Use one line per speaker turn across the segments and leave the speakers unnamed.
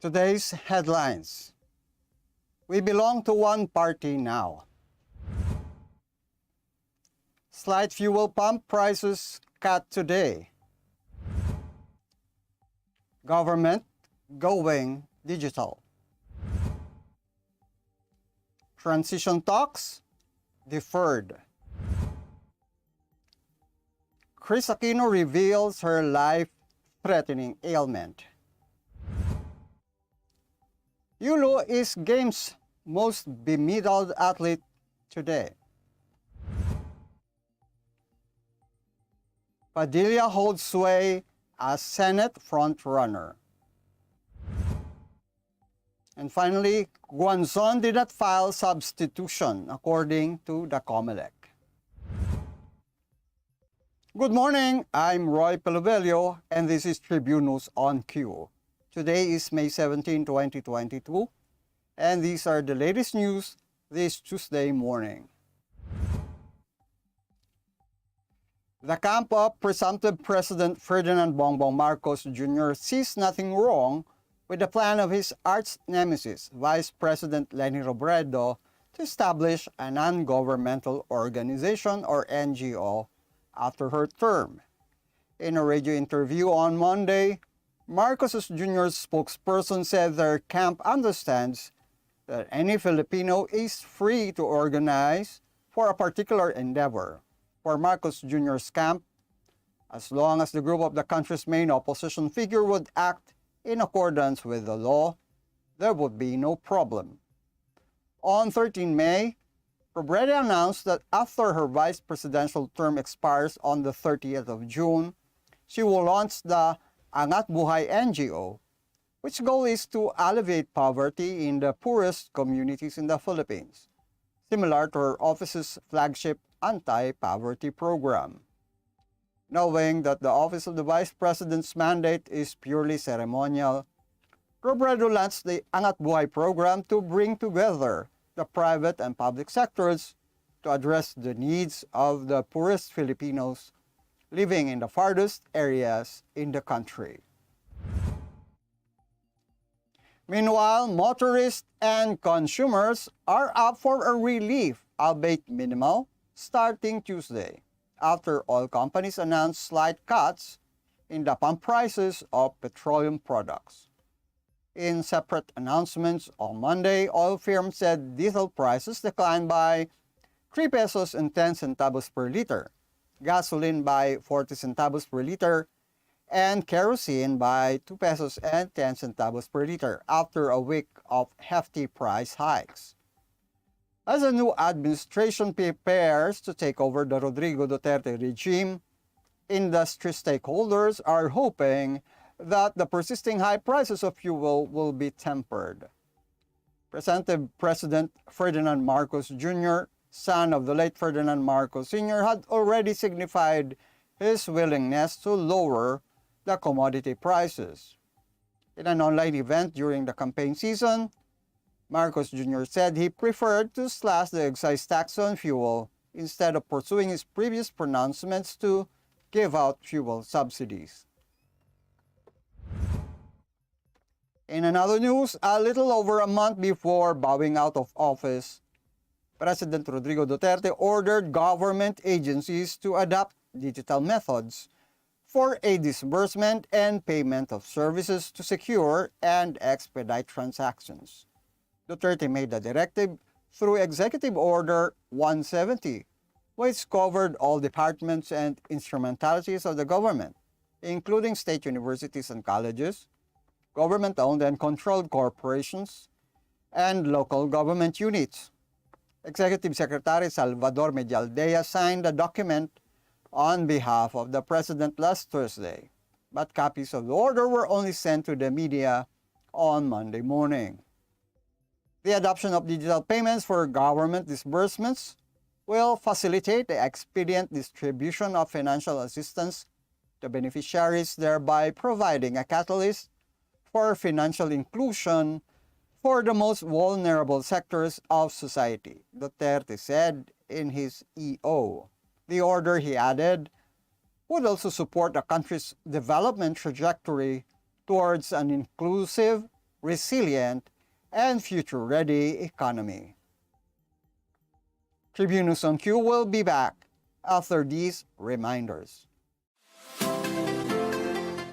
Today's headlines. We belong to one party now. Slight fuel pump prices cut today. Government going digital. Transition talks deferred. Kris Aquino reveals her life-threatening ailment. Yulo is Games' most bemedaled athlete today. Padilla holds sway as Senate frontrunner. And finally, Guanzon did not file substitution according to the Comelec. Good morning, I'm Roy Pelobelio and this is Tribune News on Q. Today is May 17, 2022 and these are the latest news this Tuesday morning. The camp of presumptive President Ferdinand Bongbong Marcos Jr. sees nothing wrong with the plan of his arch nemesis, Vice President Leni Robredo, to establish a non-governmental organization or NGO after her term. In a radio interview on Monday, Marcos Jr.'s spokesperson said their camp understands that any Filipino is free to organize for a particular endeavor. For Marcos Jr.'s camp, as long as the group of the country's main opposition figure would act in accordance with the law, there would be no problem. On 13 May, Robredo announced that after her vice presidential term expires on the 30th of June, she will launch the Angat Buhay NGO, which goal is to alleviate poverty in the poorest communities in the Philippines, similar to her office's flagship anti-poverty program. Knowing that the office of the Vice President's mandate is purely ceremonial, Robredo launched the Angat Buhay program to bring together the private and public sectors to address the needs of the poorest Filipinos living in the farthest areas in the country. Meanwhile, motorists and consumers are up for a relief, albeit minimal, starting Tuesday, after oil companies announced slight cuts in the pump prices of petroleum products. In separate announcements on Monday, oil firms said diesel prices declined by 3 pesos and 10 centavos per liter, gasoline by 40 centavos per liter, and kerosene by 2 pesos and 10 centavos per liter after a week of hefty price hikes. As a new administration prepares to take over the Rodrigo Duterte regime, industry stakeholders are hoping that the persisting high prices of fuel will be tempered. Presumptive President Ferdinand Marcos Jr., son of the late Ferdinand Marcos Sr., had already signified his willingness to lower the commodity prices. In an online event during the campaign season, Marcos Jr. said he preferred to slash the excise tax on fuel instead of pursuing his previous pronouncements to give out fuel subsidies. In another news, a little over a month before bowing out of office, President Rodrigo Duterte ordered government agencies to adopt digital methods for a disbursement and payment of services to secure and expedite transactions. Duterte made the directive through Executive Order 170, which covered all departments and instrumentalities of the government, including state universities and colleges, government-owned and controlled corporations, and local government units. Executive Secretary Salvador Medialdea signed the document on behalf of the President last Thursday, but copies of the order were only sent to the media on Monday morning. The adoption of digital payments for government disbursements will facilitate the expedient distribution of financial assistance to beneficiaries, thereby providing a catalyst for financial inclusion for the most vulnerable sectors of society, Duterte said in his EO. The order, he added, would also support the country's development trajectory towards an inclusive, resilient, and future-ready economy. Tribune News on Q will be back after these reminders.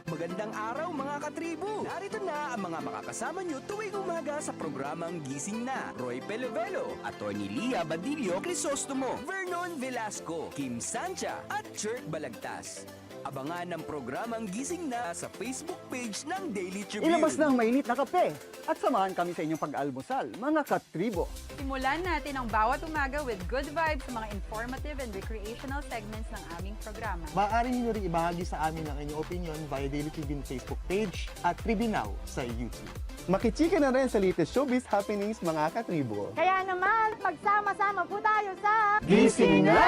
Magandang araw mga katribu! Narito na ang mga makakasama nyo tuwing umaga sa programang Gising Na. Roy Pelovelo, Atty. Lia Badillo Crisostomo, Vernon Velasco, Kim Sancha at Chert Balagtas. Abangan ang programang Gising Na sa Facebook page ng Daily Tribune.
Ilabas na ang mainit na kape at samahan kami sa inyong pag-almusal, mga katribo.
Simulan natin ang bawat umaga with good vibes sa mga informative and recreational segments ng aming programa.
Maaari niyo rin ibahagi sa amin ang inyong opinion via Daily Tribune Facebook page at Tribune Now sa YouTube.
Makichika na rin sa latest showbiz happenings, mga katribo.
Kaya naman, magsama-sama po tayo sa
Gising Na!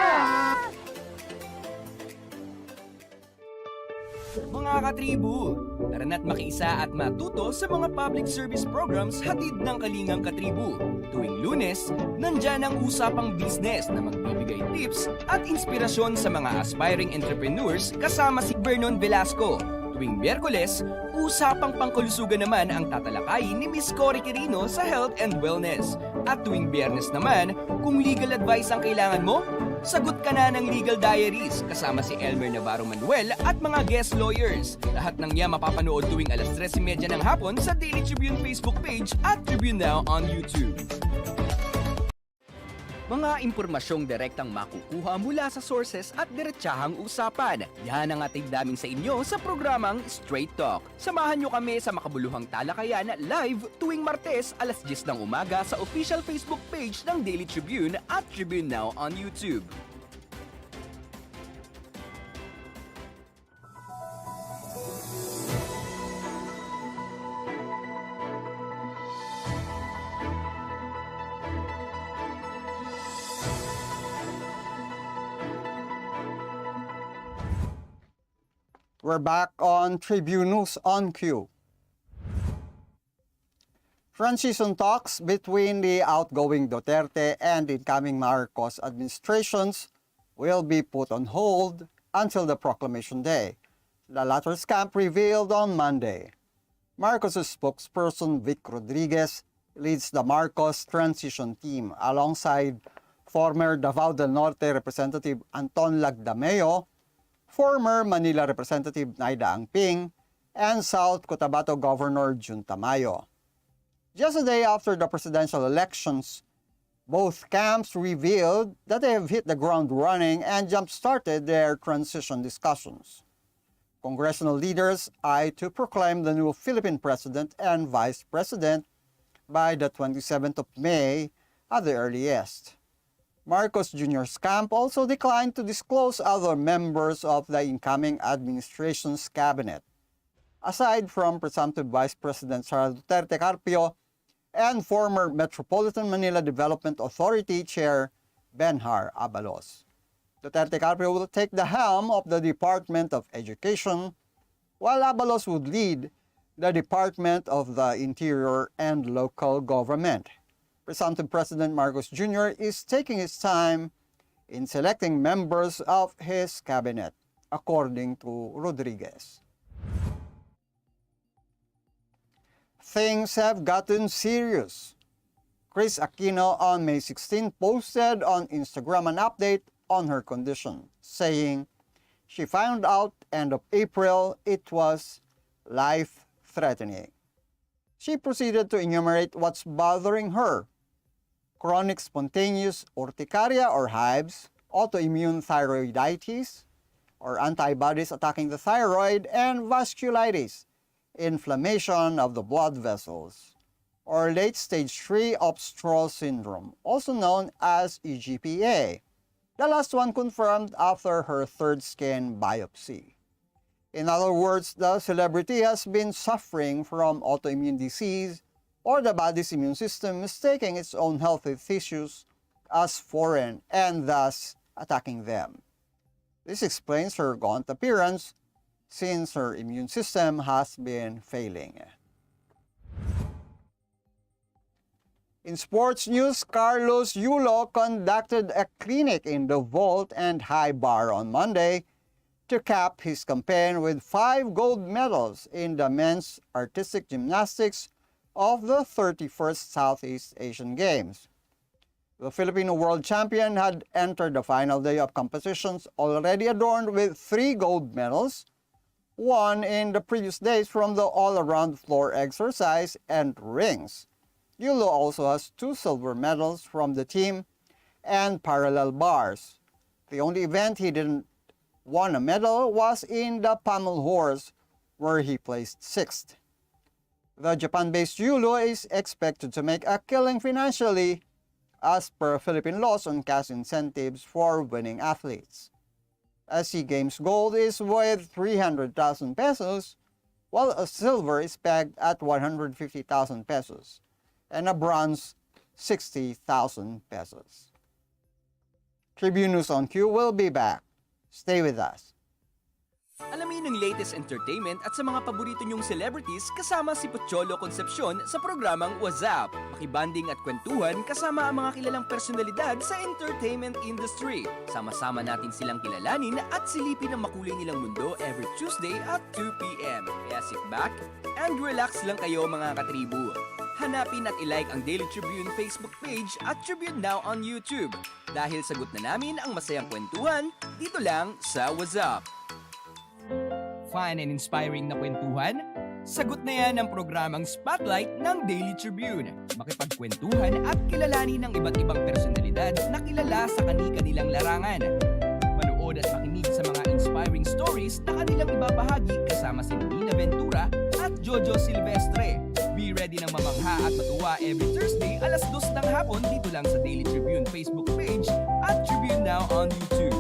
Mga katribu, tara na't makiisa at matuto sa mga public service programs hatid ng Kalingang Katribu. Tuwing Lunes, nandyan ang usapang business na magbibigay tips at inspirasyon sa mga aspiring entrepreneurs kasama si Vernon Velasco. Tuwing Miyerkules, usapang pangkalusugan naman ang tatalakayin ni Miss Cory Quirino sa Health and Wellness. At tuwing Biyernes naman, kung legal advice ang kailangan mo, sagot ka na ng Legal Diaries kasama si Elmer Navarro Manuel at mga guest lawyers. Lahat ng niya mapapanood tuwing alas 3:30 ng hapon sa Daily Tribune Facebook page at Tribune Now on YouTube. Mga impormasyong direktang makukuha mula sa sources at diretsahang usapan. Yan ang ating daming sa inyo sa programang Straight Talk. Samahan nyo kami sa makabuluhang talakayan live tuwing Martes alas 10 ng umaga sa official Facebook page ng Daily Tribune at Tribune Now on YouTube.
We're back on Tribune News on Q. Transition talks between the outgoing Duterte and incoming Marcos administrations will be put on hold until the proclamation day, the latter's camp revealed on Monday. Marcos' spokesperson Vic Rodriguez leads the Marcos transition team alongside former Davao del Norte Representative Anton Lagdameo, former Manila Representative Naida Angping, and South Cotabato Governor Jun Tamayo. Just a day after the presidential elections, both camps revealed that they have hit the ground running and jump-started their transition discussions. Congressional leaders eye to proclaim the new Philippine President and Vice President by the 27th of May at the earliest. Marcos Jr.'s camp also declined to disclose other members of the incoming administration's cabinet, aside from presumptive Vice President Sara Duterte Carpio and former Metropolitan Manila Development Authority Chair Benhar Abalos. Duterte Carpio will take the helm of the Department of Education, while Abalos would lead the Department of the Interior and Local Government. Presumptive President Marcos Jr. is taking his time in selecting members of his cabinet, according to Rodriguez. Things have gotten serious. Kris Aquino on May 16 posted on Instagram an update on her condition, saying she found out end of April it was life-threatening. She proceeded to enumerate what's bothering her: chronic spontaneous urticaria or hives, autoimmune thyroiditis or antibodies attacking the thyroid, and vasculitis, inflammation of the blood vessels, or late-stage 3 obstrural syndrome, also known as EGPA. The last one confirmed after her third skin biopsy. In other words, the celebrity has been suffering from autoimmune disease or the body's immune system mistaking its own healthy tissues as foreign and thus attacking them. This explains her gaunt appearance since her immune system has been failing. In sports news, Carlos Yulo conducted a clinic in the vault and high bar on Monday to cap his campaign with 5 gold medals in the men's artistic gymnastics of the 31st Southeast Asian Games. The Filipino world champion had entered the final day of competitions already adorned with 3 gold medals, one in the previous days from the all-around floor exercise and rings. Yulo also has 2 silver medals from the team and parallel bars. The only event he didn't won a medal was in the pommel horse, where he placed 6th. The Japan-based Yulo is expected to make a killing financially as per Philippine laws on cash incentives for winning athletes. A SEA Games gold is worth 300,000 pesos, while a silver is pegged at 150,000 pesos, and a bronze 60,000 pesos. Tribune News on Q will be back. Stay with us.
Alamin ang latest entertainment at sa mga paborito niyong celebrities kasama si Pocholo Concepcion sa programang What's Up. Makibanding at kwentuhan kasama ang mga kilalang personalidad sa entertainment industry. Sama-sama natin silang kilalanin at silipin ang makulay nilang mundo every Tuesday at 2 p.m. Kaya sit back and relax lang kayo mga katribu. Hanapin at ilike ang Daily Tribune Facebook page at Tribune Now on YouTube. Dahil sagot na namin ang masayang kwentuhan dito lang sa What's Up. Fun and inspiring na kwentuhan? Sagot na yan ang programang Spotlight ng Daily Tribune. Makipagkwentuhan at kilalanin ng iba't ibang personalidad na kilala sa kani-kanilang larangan. Manood at makinig sa mga inspiring stories na kanilang ibabahagi kasama si Nina Ventura at Jojo Silvestre. Be ready ng mamangha at matuwa every Thursday alas 2 ng hapon dito lang sa Daily Tribune Facebook page at Tribune Now on YouTube.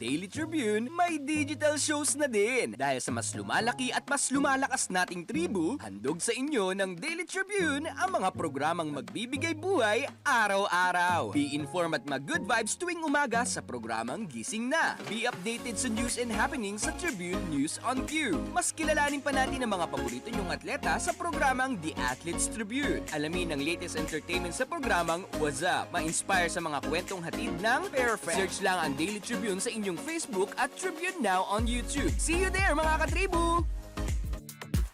Daily Tribune, may digital shows na din. Dahil sa mas lumalaki at mas lumalakas nating tribu, handog sa inyo ng Daily Tribune ang mga programang magbibigay buhay araw-araw. Be informed at mag-good vibes tuwing umaga sa programang Gising Na. Be updated sa news and happenings sa Tribune News on Q. Mas kilalanin pa natin ang mga paborito nyong atleta sa programang The Athletes Tribune. Alamin ang latest entertainment sa programang What's Up. Ma-inspire sa mga kwentong hatid ng Perfect. Search lang ang Daily Tribune sa inyong Facebook at Tribune Now on YouTube. See you there mga katribu!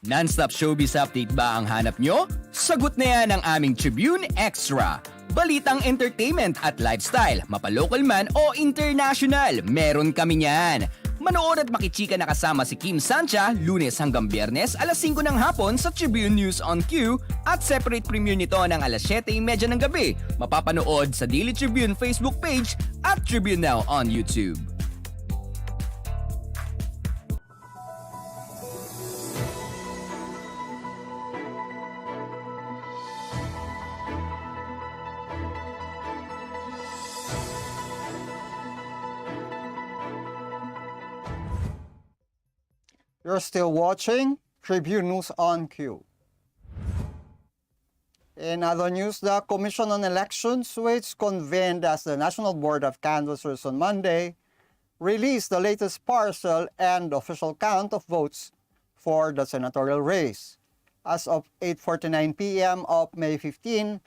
Non-stop showbiz update ba ang hanap nyo? Sagot na yan ang aming Tribune Extra. Balitang entertainment at lifestyle, mapa-local man o international, meron kami niyan. Manood at makichika na kasama si Kim Sancha, Lunes hanggang Biyernes, alas 5 ng hapon sa Tribune News on Q at separate premiere nito ng alas 7:30 ng gabi. Mapapanood sa Daily Tribune Facebook page at Tribune Now on YouTube.
You're still watching Tribune News on Q. In other news, the Commission on Elections, which convened as the National Board of Canvassers on Monday, released the latest partial and official count of votes for the senatorial race. As of 8:49 p.m. of May 15,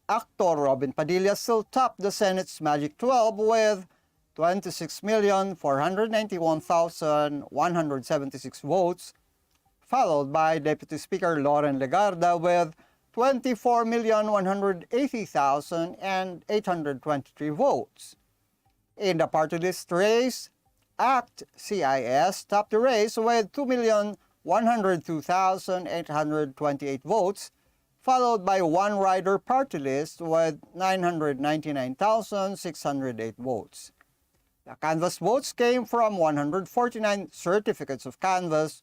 actor Robin Padilla still topped the Senate's Magic 12 with 26,491,176 votes, followed by Deputy Speaker Loren Legarda with 24,180,823 votes. In the party list race, ACT CIS topped the race with 2,102,828 votes, followed by One Rider party list with 999,608 votes. The canvass votes came from 149 certificates of canvass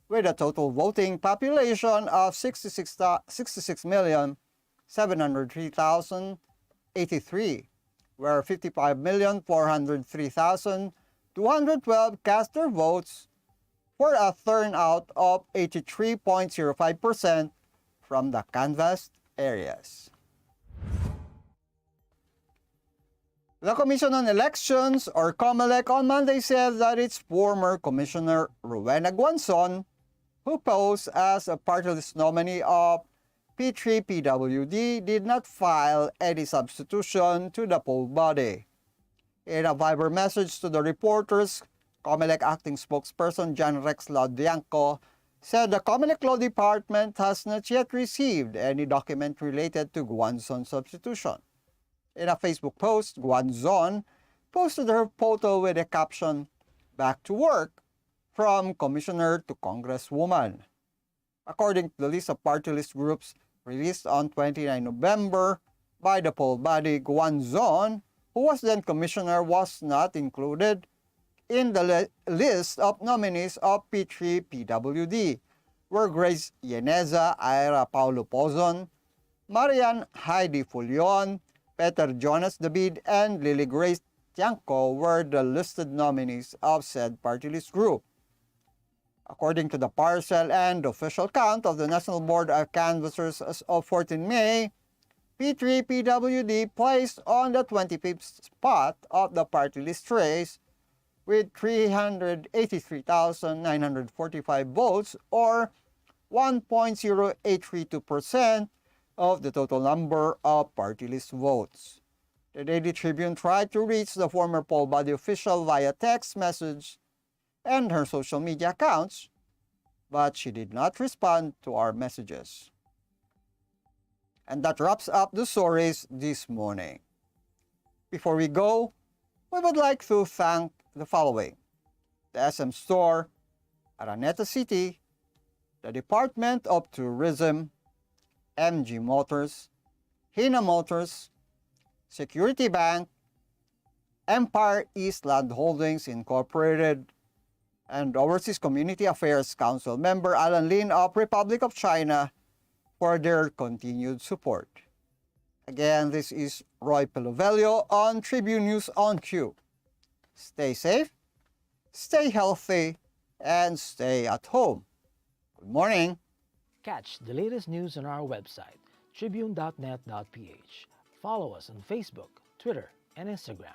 with a total voting population of 66,703,083, where 55,403,212 cast their votes for a turnout of 83.05% from the canvassed areas. The Commission on Elections, or Comelec, on Monday said that its former Commissioner Rowena Guanzon, who posed as a party list nominee of P3PWD, did not file any substitution to the poll body. In a Viber message to the reporters, Comelec acting spokesperson John Rex Laudianco said the Comelec Law Department has not yet received any document related to Guanzon substitution. In a Facebook post, Guanzon posted her photo with a caption, "Back to work," from Commissioner to Congresswoman. According to the list of party list groups released on 29 November by the poll body, Guanzon, who was then commissioner, was not included in the list of nominees of P3-PWD, were Grace Yaneza, Ira Paulo Pozon, Marian Heidi Fulion, Peter Jonas David, and Lily Grace Tiangco were the listed nominees of said party list group. According to the parcel and official count of the National Board of Canvassers as of 14 May, P3-PWD placed on the 25th spot of the party list race with 383,945 votes, or 1.0832% of the total number of party list votes. The Daily Tribune tried to reach the former poll body official via text message and her social media accounts, but she did not respond to our messages. And that wraps up the stories this morning. Before we go, we would like to thank the following: the SM Store, Araneta City, the Department of Tourism, MG Motors, Hina Motors, Security Bank, Empire East Land Holdings Incorporated, and Overseas Community Affairs Council member Alan Lin of Republic of China for their continued support. Again, this is Roy Pelovelio on Tribune News on Cue. Stay safe, stay healthy, and stay at home. Good morning.
Catch the latest news on our website, tribune.net.ph. Follow us on Facebook, Twitter, and Instagram.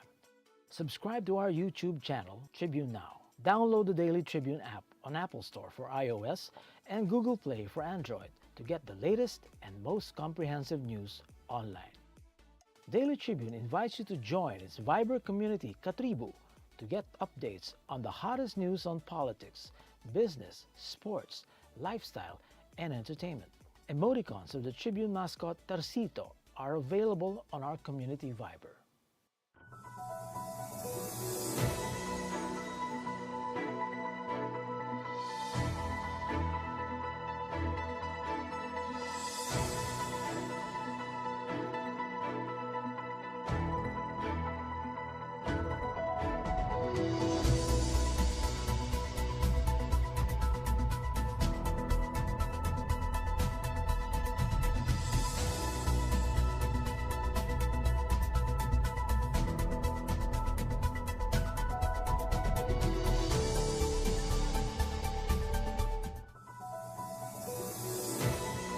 Subscribe to our YouTube channel, Tribune Now. Download the Daily Tribune app on Apple Store for iOS and Google Play for Android to get the latest and most comprehensive news online. Daily Tribune invites you to join its Viber community, Katribu, to get updates on the hottest news on politics, business, sports, lifestyle, and entertainment. Emoticons of the Tribune mascot Tarsito are available on our community Viber.